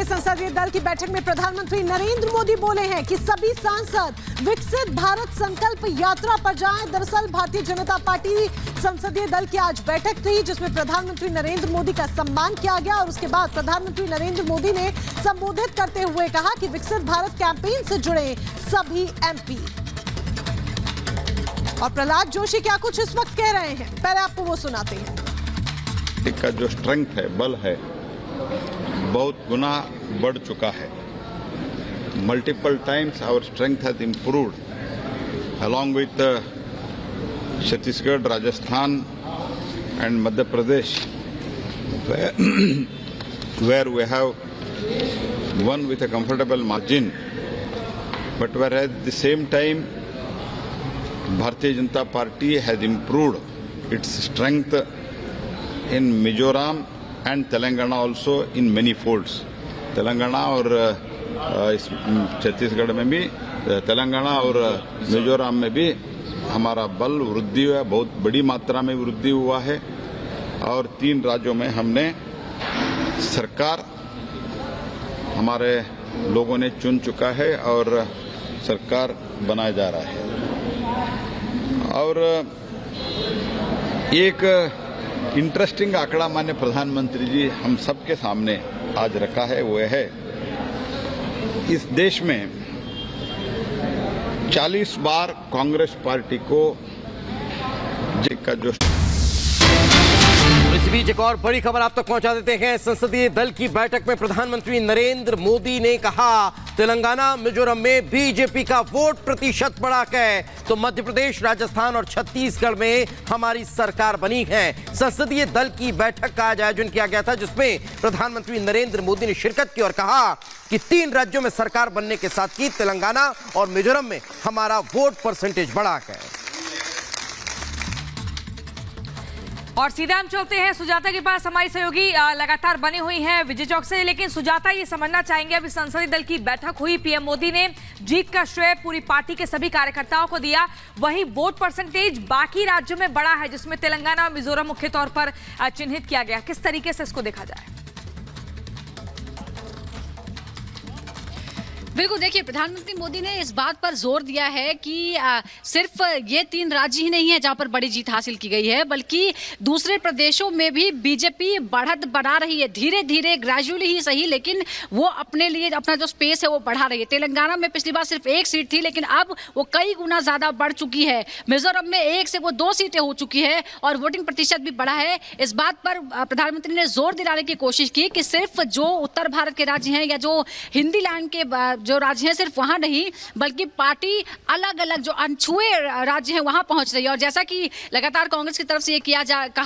संसदीय दल की बैठक में प्रधानमंत्री नरेंद्र मोदी बोले हैं कि सभी सांसद विकसित भारत संकल्प यात्रा पर जाएं। दरअसल भारतीय जनता पार्टी संसदीय दल की आज बैठक थी जिसमें प्रधानमंत्री नरेंद्र मोदी का सम्मान किया गया और उसके बाद प्रधानमंत्री नरेंद्र मोदी ने संबोधित करते हुए कहा कि विकसित भारत कैंपेन से जुड़े सभी एमपी। और प्रहलाद जोशी क्या कुछ इस वक्त कह रहे हैं, पहले आपको वो सुनाते हैं। का जो स्ट्रेंथ है, बल है, बहुत गुना बढ़ चुका है। Multiple times our strength has improved along with Chhattisgarh, Rajasthan and Madhya Pradesh, where we have won with a comfortable margin, but whereas at the same time Bharatiya Janata Party has improved its strength in Mizoram and Telangana also in many folds. Telangana और छत्तीसगढ़ में भी, तेलंगाना और मिजोरम में भी हमारा बल वृद्धि हुआ, बहुत बड़ी मात्रा में वृद्धि हुआ है। और 3 राज्यों में हमने सरकार हमारे लोगों ने चुन चुका है और सरकार बनाया जा रहा है। और एक इंटरेस्टिंग आंकड़ा माननीय प्रधानमंत्री जी हम सबके सामने आज रखा है, वो है इस देश में 40 बार कांग्रेस पार्टी को का जो। इस बीच एक और बड़ी खबर आप तक पहुंचा देते हैं। संसदीय दल की बैठक में प्रधानमंत्री नरेंद्र मोदी ने कहा तेलंगाना मिजोरम में बीजेपी का वोट प्रतिशत बढ़ा है तो मध्य प्रदेश, राजस्थान और छत्तीसगढ़ में हमारी सरकार बनी है। संसदीय दल की बैठक का आज आयोजन किया गया था जिसमें प्रधानमंत्री नरेंद्र मोदी ने शिरकत की और कहा कि 3 राज्यों में सरकार बनने के साथ ही तेलंगाना और मिजोरम में हमारा वोट परसेंटेज बढ़ा है। और सीधा हम चलते हैं सुजाता के पास। हमारी सहयोगी लगातार बनी हुई हैं विजय चौक से, लेकिन सुजाता ये समझना चाहेंगे, अभी संसदीय दल की बैठक हुई, पीएम मोदी ने जीत का श्रेय पूरी पार्टी के सभी कार्यकर्ताओं को दिया, वही वोट परसेंटेज बाकी राज्यों में बढ़ा है जिसमें तेलंगाना और मिजोरम मुख्य तौर पर चिन्हित किया गया। किस तरीके से इसको देखा जाए? बिल्कुल, देखिए प्रधानमंत्री मोदी ने इस बात पर जोर दिया है कि सिर्फ ये 3 राज्य ही नहीं है जहां पर बड़ी जीत हासिल की गई है, बल्कि दूसरे प्रदेशों में भी बीजेपी बढ़त बना रही है, धीरे धीरे, ग्रेजुअली ही सही, लेकिन वो अपने लिए अपना जो स्पेस है वो बढ़ा रही है। तेलंगाना में पिछली बार सिर्फ 1 सीट थी लेकिन अब वो कई गुना ज्यादा बढ़ चुकी है। मिजोरम में 1 से वो 2 सीटें हो चुकी है और वोटिंग प्रतिशत भी बढ़ा है। इस बात पर प्रधानमंत्री ने जोर दिलाने की कोशिश की कि सिर्फ जो उत्तर भारत के राज्य हैं या जो हिंदी लैंड के जो राज्य हैं सिर्फ वहां नहीं, बल्कि पार्टी अलग अलग जो अनछुए राज्य हैं वहां पहुंच रही है। और जैसा कि लगातार कांग्रेस की तरफ से ये कहा